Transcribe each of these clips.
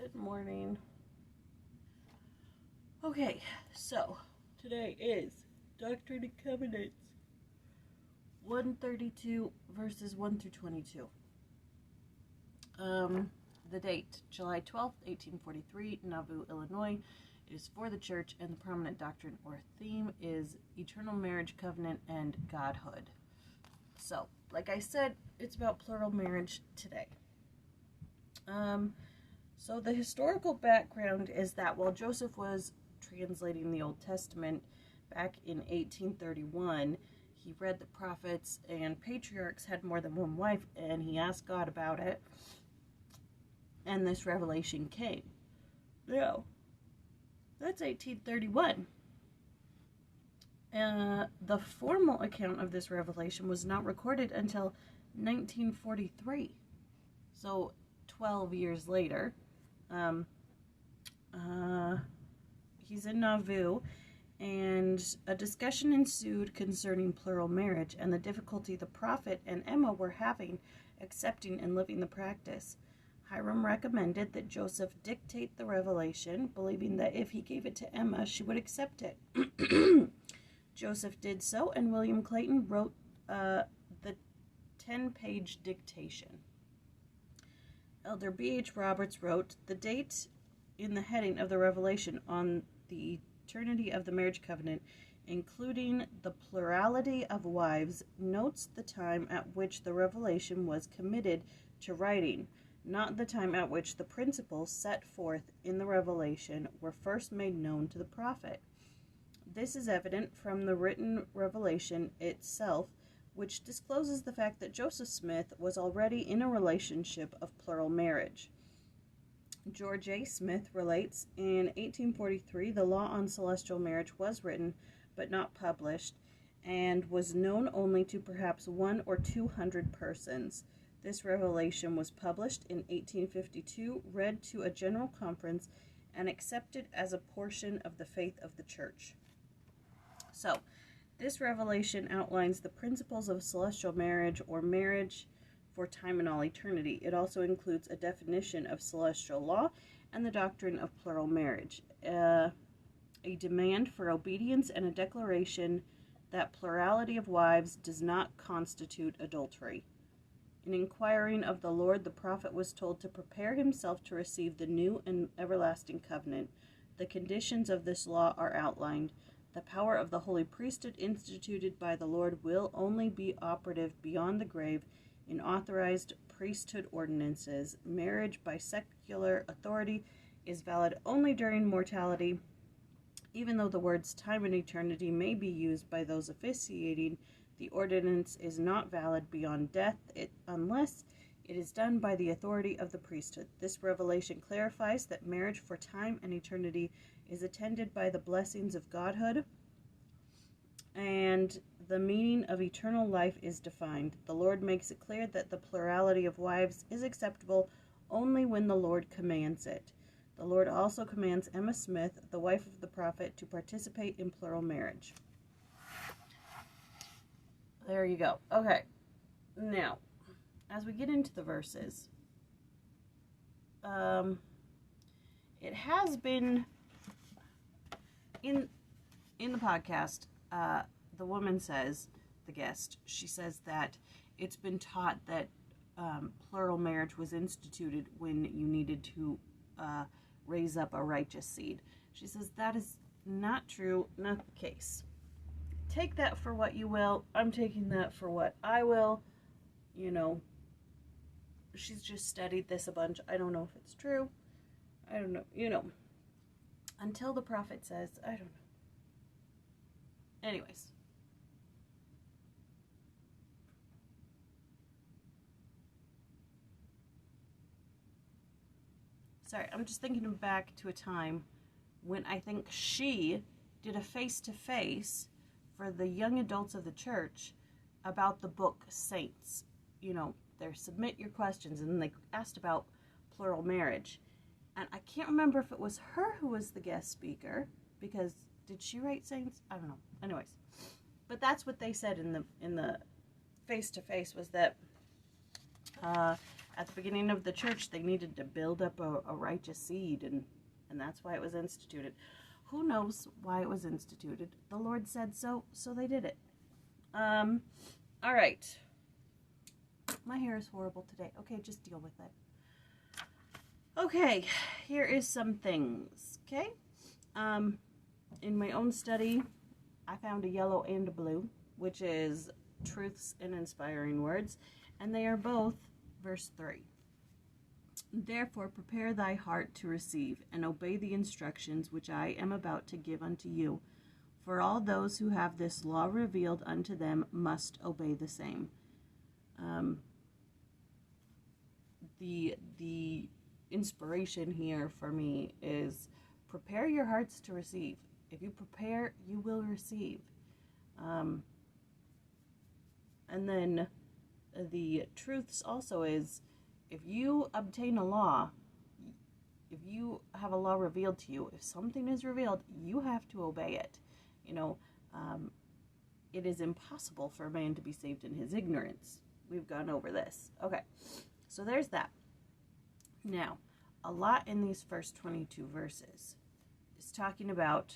Good morning. Okay, so today is Doctrine and Covenants 132 verses 1 through 22. The date, July 12th, 1843, Nauvoo, Illinois. It is for the church, and the prominent doctrine or theme is eternal marriage, covenant, and godhood. So, like I said, it's about plural marriage today. So the historical background is that while Joseph was translating the Old Testament back in 1831, he read the prophets and patriarchs had more than one wife, and he asked God about it, and this revelation came. Now, that's 1831. The formal account of this revelation was not recorded until 1943. So 12 years later. He's in Nauvoo, and a discussion ensued concerning plural marriage and the difficulty the prophet and Emma were having accepting and living the practice. Hiram recommended that Joseph dictate the revelation, believing that if he gave it to Emma, she would accept it. Joseph did so, and William Clayton wrote the 10-page dictation. Elder B.H. Roberts wrote, "The date in the heading of the revelation on the eternity of the marriage covenant, including the plurality of wives, notes the time at which the revelation was committed to writing, not the time at which the principles set forth in the revelation were first made known to the prophet. This is evident from the written revelation itself, which discloses the fact that Joseph Smith was already in a relationship of plural marriage." George A. Smith relates, in 1843, the law on celestial marriage was written, but not published, and was known only to perhaps 100 or 200 persons. This revelation was published in 1852, read to a general conference, and accepted as a portion of the faith of the church. So, this revelation outlines the principles of celestial marriage or marriage for time and all eternity. It also includes a definition of celestial law and the doctrine of plural marriage, a demand for obedience, and a declaration that plurality of wives does not constitute adultery. In inquiring of the Lord, the prophet was told to prepare himself to receive the new and everlasting covenant. The conditions of this law are outlined. The power of the holy priesthood instituted by the Lord will only be operative beyond the grave in authorized priesthood ordinances. Marriage by secular authority is valid only during mortality. Even though the words time and eternity may be used by those officiating, the ordinance is not valid beyond death unless it is done by the authority of the priesthood. This revelation clarifies that marriage for time and eternity is attended by the blessings of godhood, and the meaning of eternal life is defined. The Lord makes it clear that the plurality of wives is acceptable only when the Lord commands it. The Lord also commands Emma Smith, the wife of the prophet, to participate in plural marriage. There you go. Okay. Now, as we get into the verses, it has been in the podcast, the woman says, the guest, she says that it's been taught that plural marriage was instituted when you needed to raise up a righteous seed. She says that is not true, not the case. Take that for what you will. I'm taking that for what I will. You know, she's just studied this a bunch. I don't know if it's true. I don't know. You know, until the prophet says, I don't know. Anyways. Sorry, I'm just thinking back to a time when I think she did a face-to-face for the young adults of the church about the book Saints. You know, they submit your questions, and they asked about plural marriage. And I can't remember if it was her who was the guest speaker, because did she write Saints? I don't know. Anyways, but that's what they said in the face-to-face, was that at the beginning of the church, they needed to build up a righteous seed, and that's why it was instituted. Who knows why it was instituted? The Lord said so, so they did it. All right. My hair is horrible today. Okay, just deal with it. Okay, here is some things, okay? In my own study, I found a yellow and a blue, which is truths and inspiring words, and they are both verse 3. Therefore prepare thy heart to receive, and obey the instructions which I am about to give unto you. For all those who have this law revealed unto them must obey the same. The inspiration here for me is prepare your hearts to receive. If you prepare, you will receive. And then the truths also is, if you obtain a law, if you have a law revealed to you, if something is revealed, you have to obey it. You know, it is impossible for a man to be saved in his ignorance. We've gone over this. Okay, so there's that. Now, a lot in these first 22 verses is talking about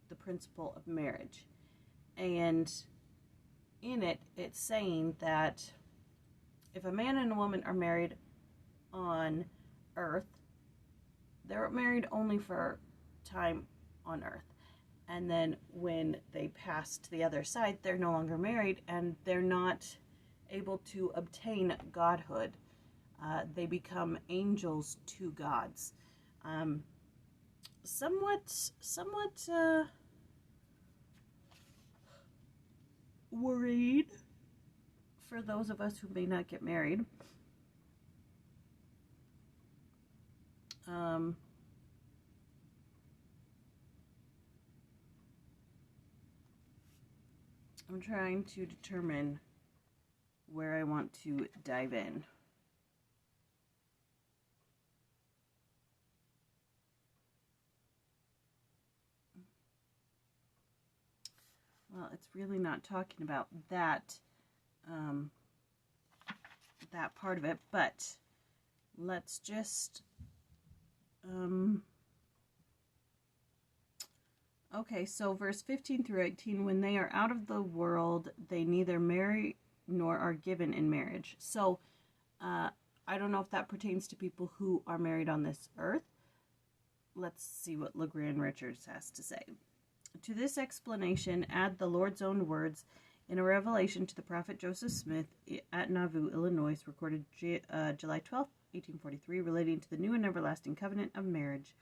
the principle of marriage. And in it, it's saying that if a man and a woman are married on earth, they're married only for time on earth. And then when they pass to the other side, they're no longer married, and they're not able to obtain godhood. They become angels to gods. Somewhat worried for those of us who may not get married. I'm trying to determine where I want to dive in. Well, it's really not talking about that that part of it, but let's just okay, so verse 15 through 18, when they are out of the world, they neither marry nor are given in marriage. So I don't know if that pertains to people who are married on this earth. Let's see what LeGrand Richards has to say. To this explanation, add the Lord's own words in a revelation to the prophet Joseph Smith at Nauvoo, Illinois, recorded July 12, 1843, relating to the new and everlasting covenant of marriage.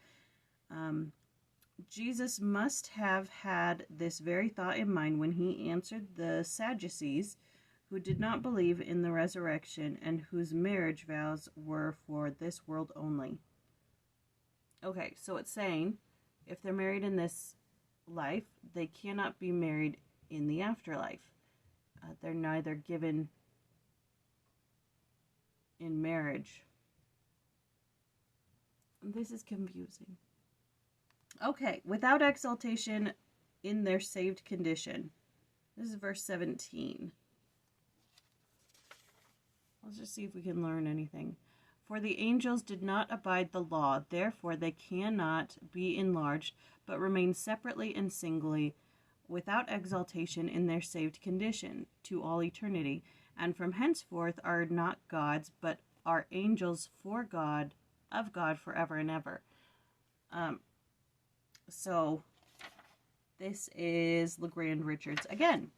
Jesus must have had this very thought in mind when he answered the Sadducees, who did not believe in the resurrection and whose marriage vows were for this world only. Okay, so it's saying if they're married in this life, they cannot be married in the afterlife. They're neither given in marriage. This is confusing. Okay, without exaltation in their saved condition. This is verse 17. Let's just see if we can learn anything. For the angels did not abide the law, therefore they cannot be enlarged, but remain separately and singly, without exaltation in their saved condition, to all eternity, and from henceforth are not gods, but are angels for God, of God forever and ever. So this is LeGrand Richards again.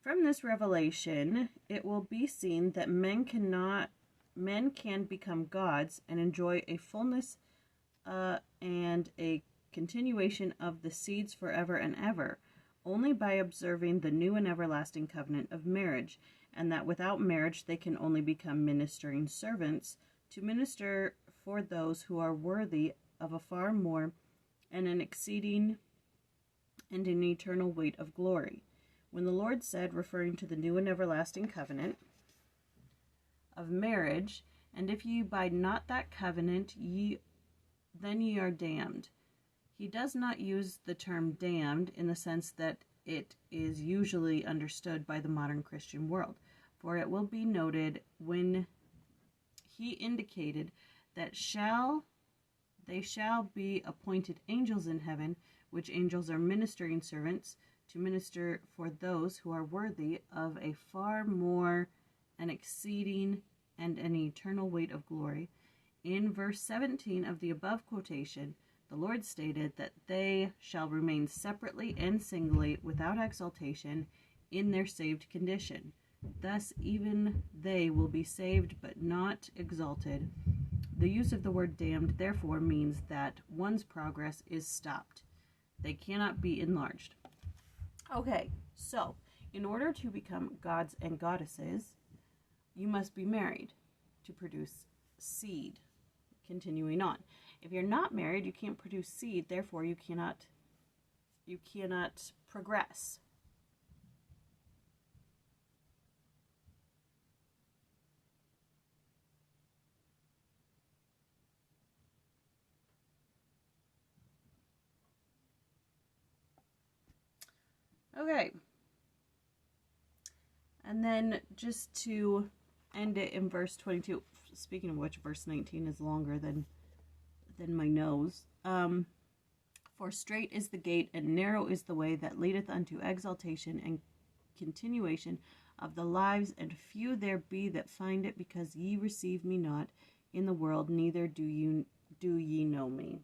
From this revelation, it will be seen that men can become gods and enjoy a fullness and a continuation of the seeds forever and ever, only by observing the new and everlasting covenant of marriage, and that without marriage they can only become ministering servants to minister for those who are worthy of a far more and an exceeding and an eternal weight of glory. When the Lord said, referring to the new and everlasting covenant of marriage, and if ye abide not that covenant, then ye are damned. He does not use the term damned in the sense that it is usually understood by the modern Christian world, for it will be noted when he indicated that they shall be appointed angels in heaven, which angels are ministering servants, to minister for those who are worthy of a far more an exceeding and an eternal weight of glory. In verse 17 of the above quotation, the Lord stated that they shall remain separately and singly without exaltation in their saved condition. Thus, even they will be saved but not exalted. The use of the word damned, therefore, means that one's progress is stopped. They cannot be enlarged. Okay, so in order to become gods and goddesses, you must be married to produce seed. Continuing on. If you're not married, you can't produce seed, therefore you cannot progress. Okay. And then just to end it in verse 22, speaking of which, verse 19 is longer than my nose. For straight is the gate, and narrow is the way that leadeth unto exaltation and continuation of the lives, and few there be that find it, because ye receive me not in the world, neither do ye know me.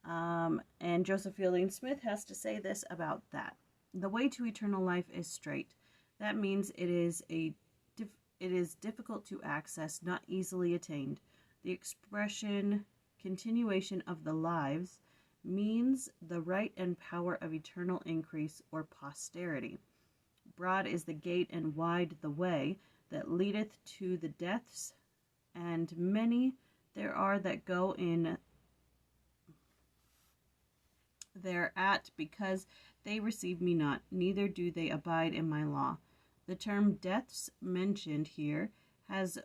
And Joseph Fielding Smith has to say this about that. The way to eternal life is straight. That means it is difficult to access, not easily attained. The expression continuation of the lives means the right and power of eternal increase or posterity. Broad is the gate and wide the way that leadeth to the depths, and many there are that go in thereat, because they receive me not, neither do they abide in my law. The term depths mentioned here has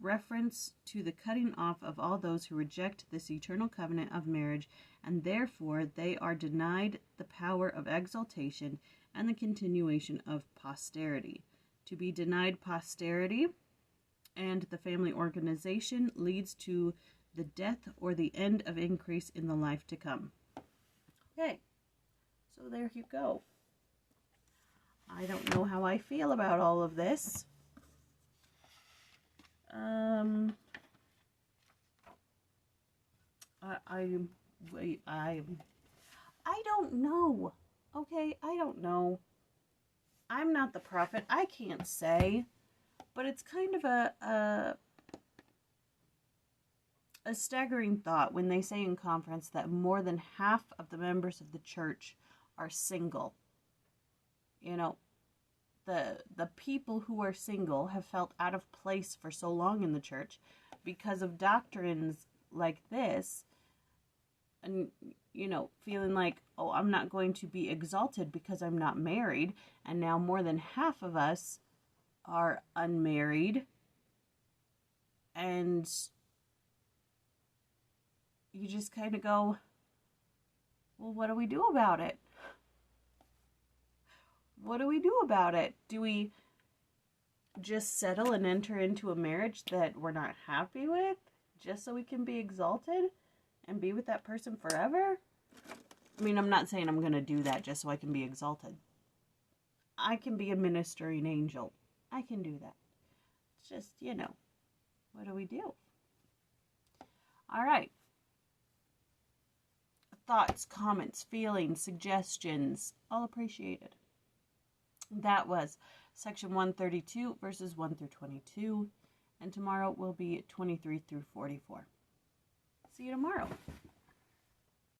reference to the cutting off of all those who reject this eternal covenant of marriage, and therefore they are denied the power of exaltation and the continuation of posterity. To be denied posterity and the family organization leads to the death or the end of increase in the life to come. Okay, so there you go. I don't know how I feel about all of this. I don't know. Okay, I don't know. I'm not the prophet. I can't say. But it's kind of a staggering thought when they say in conference that more than half of the members of the church are single. You know, the people who are single have felt out of place for so long in the church because of doctrines like this, and, you know, feeling like, oh, I'm not going to be exalted because I'm not married, and now more than half of us are unmarried, and you just kind of go, well, what do we do about it? What do we do about it? Do we just settle and enter into a marriage that we're not happy with just so we can be exalted and be with that person forever? I mean, I'm not saying I'm going to do that just so I can be exalted. I can be a ministering angel. I can do that. It's just, you know, what do we do? All right. Thoughts, comments, feelings, suggestions, all appreciated. That was section 132, verses 1 through 22. And tomorrow will be 23 through 44. See you tomorrow.